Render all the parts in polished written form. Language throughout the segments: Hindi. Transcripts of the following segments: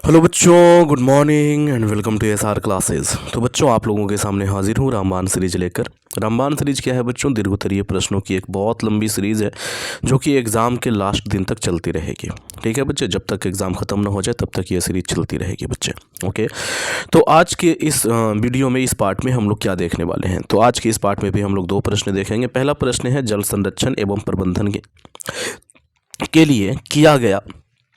हेलो बच्चों, good morning and welcome to SR classes. तो बच्चों, आप लोगों के सामने हाजिर हूँ रामबाण सीरीज लेकर। रामबाण सीरीज क्या है बच्चों? दीर्घोत्तरीय प्रश्नों की एक बहुत लंबी सीरीज़ है जो कि एग्ज़ाम के लास्ट दिन तक चलती रहेगी। ठीक है बच्चे, जब तक एग्ज़ाम ख़त्म ना हो जाए तब तक ये सीरीज चलती रहेगी बच्चे। ओके, तो आज के इस वीडियो में, इस पार्ट में हम लोग क्या देखने वाले हैं? तो आज के इस पार्ट में भी हम लोग दो प्रश्न देखेंगे। पहला प्रश्न है जल संरक्षण एवं प्रबंधन के लिए किया गया,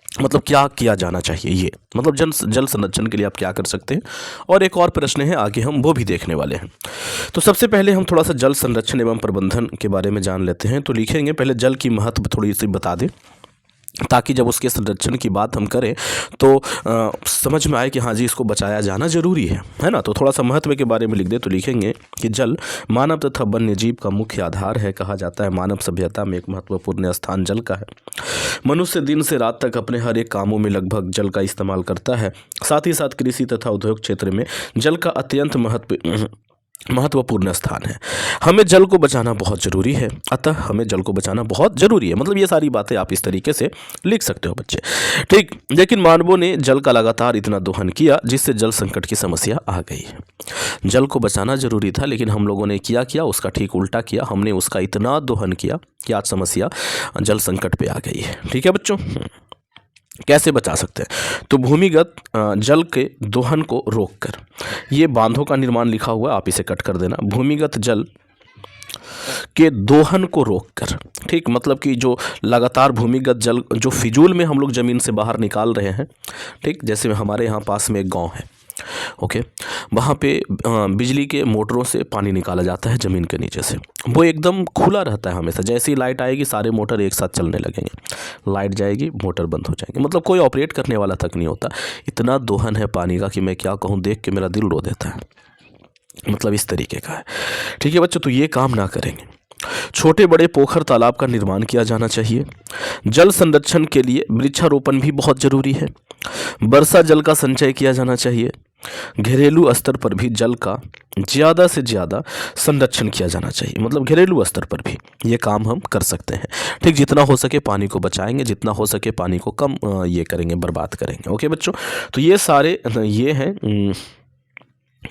मतलब क्या किया जाना चाहिए, ये मतलब जल संरक्षण के लिए आप क्या कर सकते हैं। और एक और प्रश्न है आगे, हम वो भी देखने वाले हैं। तो सबसे पहले हम थोड़ा सा जल संरक्षण एवं प्रबंधन के बारे में जान लेते हैं। तो लिखेंगे पहले जल की महत्व थोड़ी सी बता दें, ताकि जब उसके संरक्षण की बात हम करें तो समझ में आए कि हाँ जी, इसको बचाया जाना जरूरी है ना। तो थोड़ा सा महत्व के बारे में लिख दे। तो लिखेंगे कि जल मानव तथा वन्य जीव का मुख्य आधार है। कहा जाता है मानव सभ्यता में एक महत्वपूर्ण स्थान जल का है। मनुष्य दिन से रात तक अपने हर एक कामों में लगभग जल का इस्तेमाल करता है। साथ ही साथ कृषि तथा उद्योग क्षेत्र में जल का अत्यंत महत्वपूर्ण स्थान है। हमें जल को बचाना बहुत ज़रूरी है। अतः हमें जल को बचाना बहुत ज़रूरी है, मतलब ये सारी बातें आप इस तरीके से लिख सकते हो बच्चे। ठीक, लेकिन मानवों ने जल का लगातार इतना दोहन किया जिससे जल संकट की समस्या आ गई है। जल को बचाना ज़रूरी था, लेकिन हम लोगों ने किया उसका ठीक उल्टा किया। हमने उसका इतना दोहन किया कि आज समस्या जल संकट पे आ गई है। ठीक है बच्चों, कैसे बचा सकते हैं? तो भूमिगत जल के दोहन को रोककर, ये बांधों का निर्माण लिखा हुआ है, आप इसे कट कर देना। भूमिगत जल के दोहन को रोककर, ठीक, मतलब कि जो लगातार भूमिगत जल जो फिजूल में हम लोग ज़मीन से बाहर निकाल रहे हैं, ठीक, जैसे हमारे यहाँ पास में एक गांव है, ओके, वहाँ पे बिजली के मोटरों से पानी निकाला जाता है ज़मीन के नीचे से। वो एकदम खुला रहता है हमेशा। जैसे ही लाइट आएगी सारे मोटर एक साथ चलने लगेंगे, लाइट जाएगी मोटर बंद हो जाएंगे, मतलब कोई ऑपरेट करने वाला तक नहीं होता। इतना दोहन है पानी का कि मैं क्या कहूँ, देख के मेरा दिल रो देता है, मतलब इस तरीके का है। ठीक है बच्चों, तो ये काम ना करेंगे। छोटे बड़े पोखर तालाब का निर्माण किया जाना चाहिए। जल संरक्षण के लिए वृक्षारोपण भी बहुत ज़रूरी है। वर्षा जल का संचय किया जाना चाहिए। घरेलू स्तर पर भी जल का ज़्यादा से ज़्यादा संरक्षण किया जाना चाहिए, मतलब घरेलू स्तर पर भी ये काम हम कर सकते हैं। ठीक, जितना हो सके पानी को बचाएंगे, जितना हो सके पानी को कम ये करेंगे, बर्बाद करेंगे। ओके बच्चों, तो ये सारे ये हैं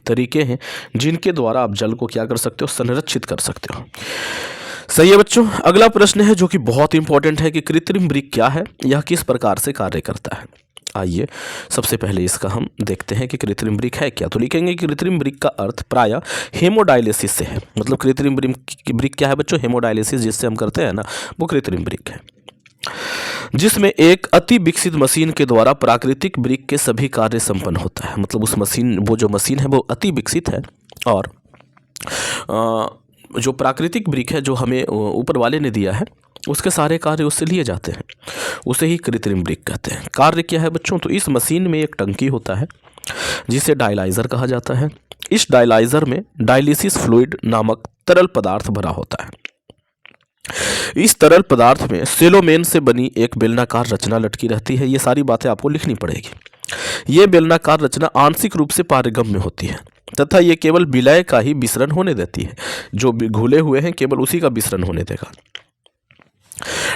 तरीके हैं जिनके द्वारा आप जल को क्या कर सकते हो, संरक्षित कर सकते हो। सही है बच्चों। अगला प्रश्न है जो कि बहुत इंपॉर्टेंट है कि कृत्रिम वृक्क क्या है, यह किस प्रकार से कार्य करता है। आइए सबसे पहले इसका हम देखते हैं कि कृत्रिम वृक्क है क्या। तो लिखेंगे कि कृत्रिम वृक्क का अर्थ प्रायः हेमोडायलिसिस से है। मतलब कृत्रिम वृक्क क्या है बच्चों? हेमोडायलिसिस जिससे हम करते हैं ना, वो कृत्रिम वृक्क है, जिसमें एक अति विकसित मशीन के द्वारा प्राकृतिक वृक्क के सभी कार्य संपन्न होता है। मतलब उस मशीन, वो जो मशीन है वो अति विकसित है, और जो प्राकृतिक वृक्क है जो हमें ऊपर वाले ने दिया है, उसके सारे कार्य उससे लिए जाते हैं। उसे ही कृत्रिम वृक्क कहते हैं। कार्य क्या है बच्चों? तो इस मशीन में एक टंकी होता है जिसे डायलाइज़र कहा जाता है। इस डायलाइज़र में डायलिसिस फ्लूइड नामक तरल पदार्थ भरा होता है। इस तरल पदार्थ में सेलोमेन से बनी एक बेलनाकार रचना लटकी रहती है। ये सारी बातें आपको लिखनी पड़ेगी। ये बेलनाकार रचना आंशिक रूप से पारगम्य होती है तथा ये केवल विलय का ही विसरण होने देती है। जो घुले हुए हैं केवल उसी का विसरण होने देगा।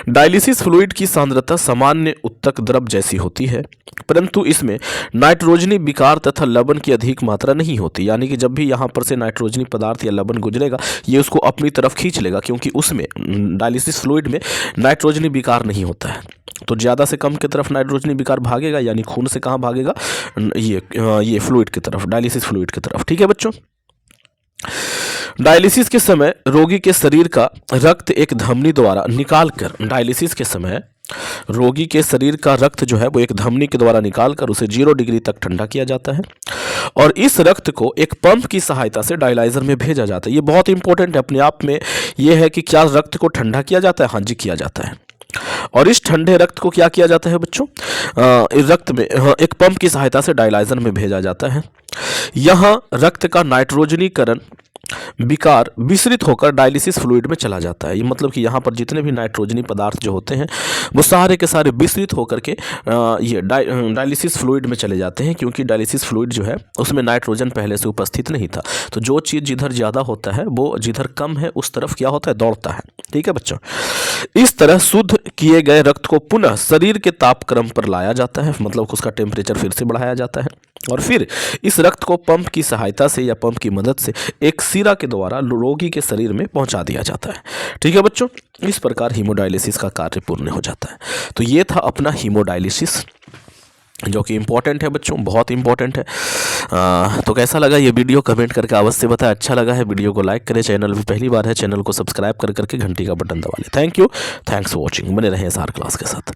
डायलिसिस फ्लूइड की सांद्रता सामान्य उत्तक द्रव जैसी होती है, परंतु इसमें नाइट्रोजनी विकार तथा लवण की अधिक मात्रा नहीं होती। यानी कि जब भी यहाँ पर से नाइट्रोजनी पदार्थ या लवण गुजरेगा, ये उसको अपनी तरफ खींच लेगा, क्योंकि उसमें डायलिसिस फ्लूइड में नाइट्रोजनी विकार नहीं होता है। तो ज़्यादा से कम की तरफ नाइट्रोजनी विकार भागेगा, यानी खून से कहाँ भागेगा? ये फ्लूइड की तरफ, डायलिसिस फ्लूइड की तरफ। ठीक है बच्चों, डायलिसिस के समय रोगी के शरीर का रक्त एक धमनी द्वारा निकालकर, डायलिसिस के समय रोगी के शरीर का रक्त जो है वो एक धमनी के द्वारा निकालकर उसे 0 डिग्री तक ठंडा किया जाता है, और इस रक्त को एक पंप की सहायता से डायलाइजर में भेजा जाता है। ये बहुत इंपॉर्टेंट है अपने आप में। ये है कि क्या रक्त को ठंडा किया जाता है? हाँ जी, किया जाता है। और इस ठंडे रक्त को क्या किया जाता है बच्चों? रक्त में एक पंप की सहायता से डायलाइजर में भेजा जाता है। यहाँ रक्त का नाइट्रोजनीकरण विकार विसरित होकर डायलिसिस फ्लूइड में चला जाता है। ये मतलब कि यहाँ पर जितने भी नाइट्रोजनी पदार्थ जो होते हैं वो सारे के सारे विसरित होकर के ये डायलिसिस फ्लूइड में चले जाते हैं, क्योंकि डायलिसिस फ्लूइड जो है उसमें नाइट्रोजन पहले से उपस्थित नहीं था। तो जो चीज़ जिधर ज़्यादा होता है वो जिधर कम है उस तरफ क्या होता है, दौड़ता है। ठीक है बच्चों, इस तरह शुद्ध किए गए रक्त को पुनः शरीर के तापक्रम पर लाया जाता है, मतलब उसका टेम्परेचर फिर से बढ़ाया जाता है, और फिर इस रक्त को पंप की सहायता से या पंप की मदद से एक सिरा के द्वारा रोगी के शरीर में पहुंचा दिया जाता है। ठीक है बच्चों, इस प्रकार हीमोडायलिसिस का कार्य पूर्ण हो जाता है। तो ये था अपना हीमोडायलिसिस, जो कि इम्पॉर्टेंट है बच्चों, बहुत इंपॉर्टेंट है। तो कैसा लगा ये वीडियो कमेंट करके अवश्य बताएं। अच्छा लगा है वीडियो को लाइक करें, चैनल भी पहली बार है चैनल को सब्सक्राइब कर करके घंटी का बटन दबा लें। Thank you, thanks for watching. बने रहें SR क्लास के साथ।